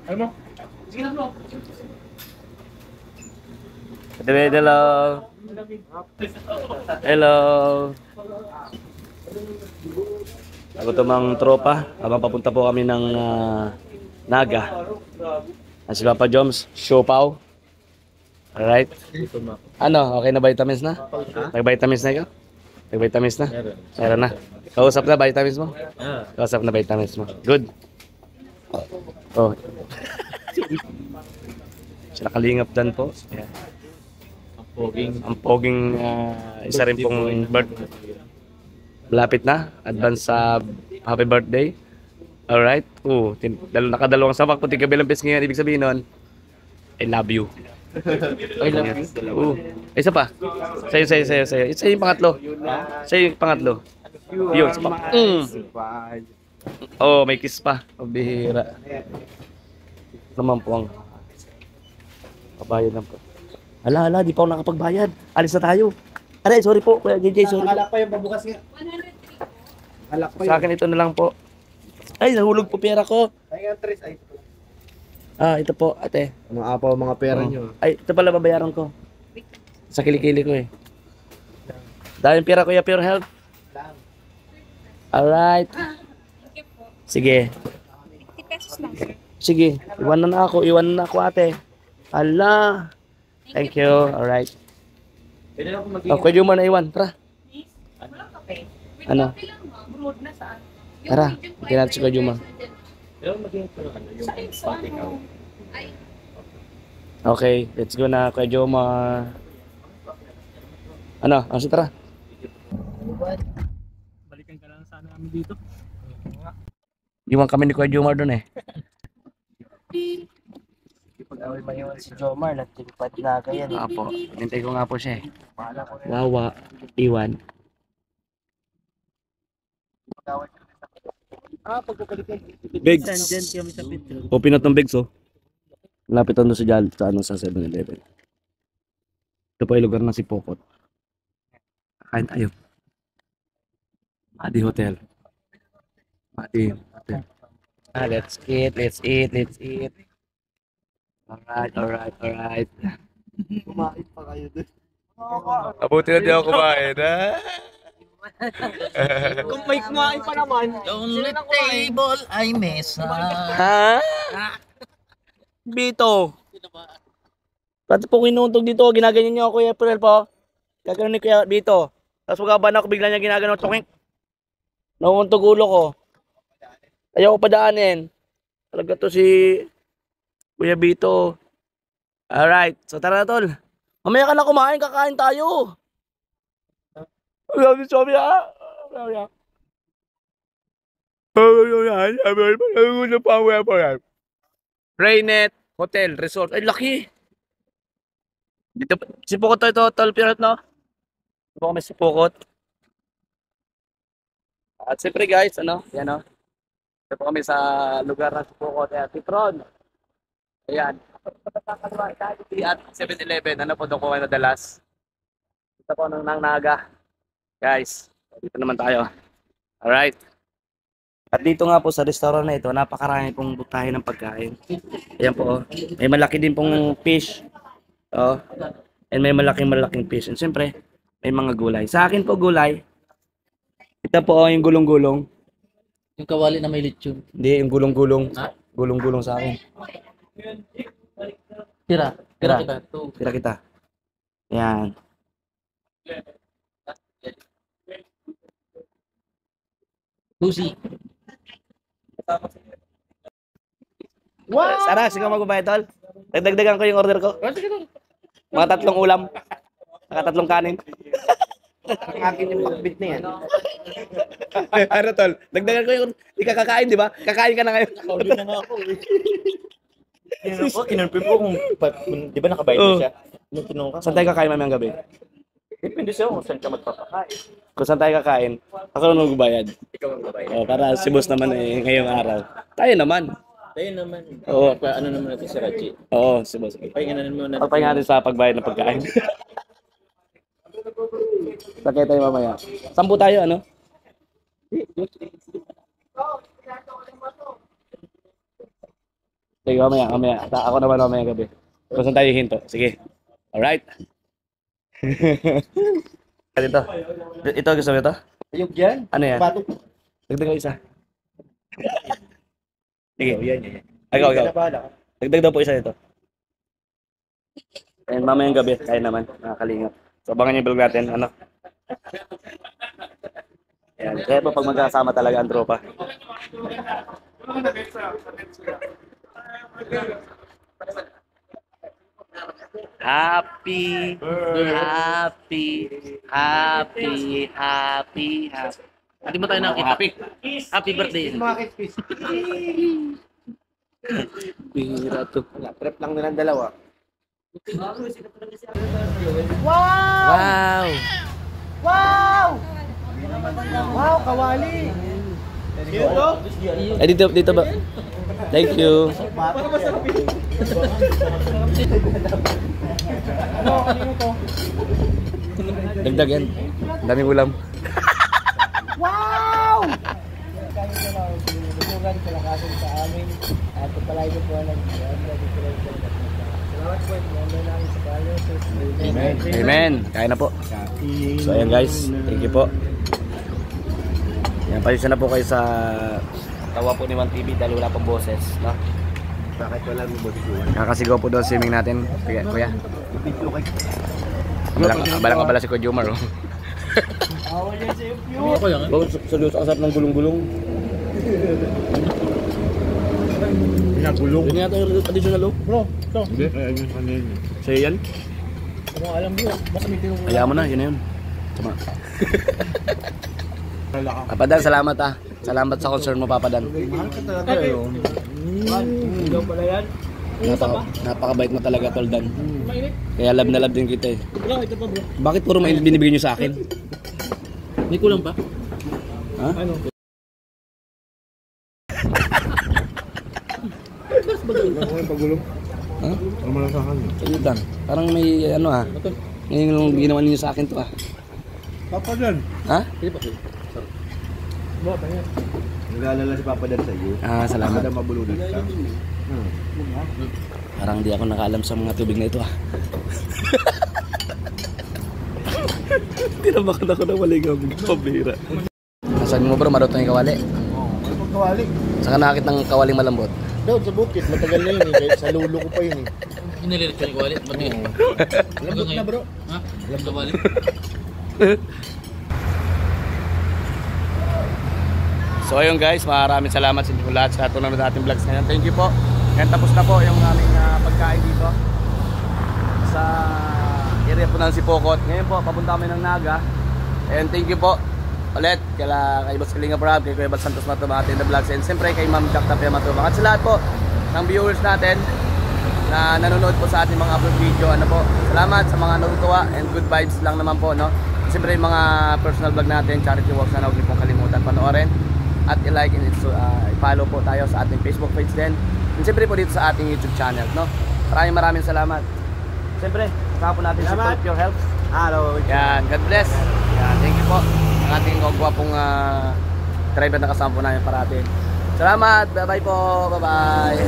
Ano mo? Sige na, bro. Hello. Hello. Ako tumang tropa habang papunta po kami ng Naga. Si Papa Joms, Siopaw. Alright. Ano, okay na vitamins na? Nag-vitamins na ikaw? Nag-vitamins na? Meron na. Kausap na vitamins mo? Kausap na vitamins mo. Good. Oh. Sila Kalingap Dan po. Yeah. Ang poging isa rin pong birthday. Malapit na. Advance sa happy birthday. Alright. Nakadalawang sapak puti kabilang pes ngayon. Ibig sabihin nun, I love you. I love you. Isa pa. Sa'yo. Isa yung pangatlo. Sa'yo yung pangatlo. Yun. Oh, may kiss pa. Pabihira. Naman po ang kabayad ng po. Ala, di pa ako nakapagbayad. Alis na tayo. Aray, sorry po. Kuya JJ, sorry. Alak pa yung pabukas nga. Alak pa yun. Sa akin ito na lang po. Ay, nahulog po pera ko. Ay, nga, Tris. Ay, Ito po, ate. mga apaw, mga pera nyo. Ay, ito pala babayaran ko. Sa kilikili ko eh. Dahil yung pera ko, Pure Health. Alright. Sige. 50 pesos lang, sir. Sige, iwanan na ako ate. Ala. Thank you. Alright. Pwede na ako Oh, pwede mo na iwan. Tara. Walang kape. With Ano? kape lang, ma. Broad na saan? Tara. Tingnan natin si Kuya Juma. Pero maging yung pati ka. Ay, Okay, let's go na Kuya Juma. Ano? Sige, tara. Balikan ka lang sana namin dito. Iwan kami ni Kuya Juma doon eh. Pag-away pa yun si Jomar, nagtipad na kaya. Apo, nintay ko nga po siya eh. Wawa, iwan. Pagpapalikan. Bigs. Dyan kami sa picture. O pinot ng Bigs oh. Lapit doon sa 7-Eleven. Ito po yung lugar ng si Pokot. Kain tayo. Madi Hotel. Madi Hotel. Let's eat. Alright. Kumain pa kayo doon. Abuti na di ako kumain, ha? Kung may kumain pa naman, Only table ay mesa. Ha? Bito. Pati po kinuntog dito, ginaganyan niyo ako, Kuya April po. Gagano ni Kuya Bito. Tapos magaban ako, bigla niya ginagano, tuking. Nauuntog ulo ko. Ayaw ko padaanin. Talaga to si Kuya Bito. Alright, so tara na tol. Mamaya ka na kumain, kakain tayo. Sorry. Raynet Hotel Resort. Ay, laki. Dito, si Pokot to ito, Tol Pirate, no? Dito kami si Pokot. At siyempre guys, yan o. Dito po kami sa lugar ng si Pokot. Ayan, Tipron. Ayan. At 7-Eleven, ano po doon ko kayo nadalas? Dito po ng Naga. Guys, dito naman tayo. Alright. At dito nga po sa restaurant na ito, napakarami pong butahe ng pagkain. Ayan po, oh. May malaki din pong fish. Oh. And may malaking fish. And siyempre, may mga gulay. Sa akin po gulay, ito po oh, yung gulong-gulong. Yung kawali na may lechon. Hindi, yung gulong-gulong. Gulong-gulong sa akin. Tira kita. Ayan. Lucy. Wow! Sara, sige magbabayad tol. Dagdagan ko yung order ko. Mga 3 ulam. Saka 3 kanin. ang akin yung pakbit na yan. Ano tol? Dagdagan ko yung di ka kakain, di ba? Kakain ka na ngayon. Nakaulo na nga ako eh. Kinonfirm ko kung, di ba nakabayad na siya? Nung tinong ka. Saan tayo kakain mamayang gabi? Depende sa'yo kung saan ka magpapakain. Kung saan tayo kakain, ako na magbayad. Ikaw ang babayad. Oh, para si boss naman eh, ngayong araw. Tayo naman. Tayo naman. Oo. Ano naman natin si Raji? Oo, si boss. Pahinga na naman natin. Pagpahinga natin sa pagbayad ng pagkain. Sakay tayo mamaya. Sampu tayo, ano? Sige, mamaya. Ako naman mamaya gabi. Kung saan tayo hinto. Sige. Alright. Ito gusto mo ito? Ayog yan. Ano yan? Batok. Dagdag ko isa. Sige. Yan. Ikaw. Bahala ka. Dagdag daw po isa ito. And mamayang gabi, kaya naman, nakakalingap. So, abangan niyo yung vlog natin, ano? Ayan, kaya po pag magkasama talaga ang tropa. Happy. Hindi mo tayo nakita. Happy birthday. Bakit, Chris? Bihira to. Prep lang nilang dalawa. Wow! Wow, kawali! Eh, dito ba? Thank you. Dagdag yan. Ang daming ulam. Wow! Dudugan sa lakasan sa amin at palagi po lang. Salamat po. Member namin sa Bayo. Amen. Kaya na po. So, ayan guys. Thank you po. Yan, pasensya na po kayo sa tawa po ni One TV dahil wala pang boses, no? Bakit wala mo boses ko? Kakasigaw po doon swimming natin, kuya. Balang-abala si Kuya Jomar, oh. Awal yan sa iyo. Ako yan. Sa kasap ng gulong-gulong. Pinagulong. Yun yata yung additional, oh. Bro, ito. Hindi, ayun yung kanina. Sa'yo yan? Kung alam mo, baka may tinong... Kaya mo na, yun na yun. Tama. Papadan, salamat ah. Salamat sa concern mo, Papadan. Mahal ka talaga yun. Ikaw pala yan. Napakabait mo talaga, Toldan. Kaya love na love din kita eh. Bakit puro mainit binibigyan nyo sa akin? May kulang pa? Ha? Ano? Pagulong. Ha? Ano mo lang sa akin? Ayun lang. Parang may ano ah. Ngayon yung ginawa ninyo sa akin to ah. Papa Dan. Ha? Mo, tayo. Nag-aalala si Papa Dan sa iyo. Ah, salamat. Para mabulunan ka. Parang di ako nakaalam sa mga tubig na ito ah. Tinabakan ako na maligam. Pabira. Nasaan mo bro, marutong yung kawali? Oo. Ano pag kawali? Saan ka nakakit ng kawaling malambot? Doon sa bukit. Matagal na yun eh. Sa lulo ko pa yun eh. Inililit ko yung wallet. Mati. Lambot na bro. Ha? Lambot wallet. So ayun guys, maraming salamat sa inyo lahat sa tunang na ating vlogs ngayon. Thank you po. Ngayon tapos na po yung aming pagkain dito sa area po ng Sipokot. Ngayon po, papunta kami ng Naga. And thank you po ulit kay Boss Kalinga Prab, kay Kuya Bal Santos Matubang ating the vlogs. And siyempre kay Ma'am Jack Tapia Matubang. At sa lahat po ng viewers natin na nanonood po sa ating mga upload video. Ano po, salamat sa mga natutuwa and good vibes lang naman po, no? Siyempre yung mga personal vlog natin, charity walks na huwag niyo pong kalimutan panoorin. At i-like and i-follow po tayo sa ating Facebook page din. And siyempre po dito sa ating YouTube channel, no? Maraming salamat. Siyempre, kasama po natin si Put Your Health. Hello. Yan, God bless. Yan, thank you po. Ang ating gwapong driver na kasama po namin parati. Salamat, bye-bye po. Bye-bye.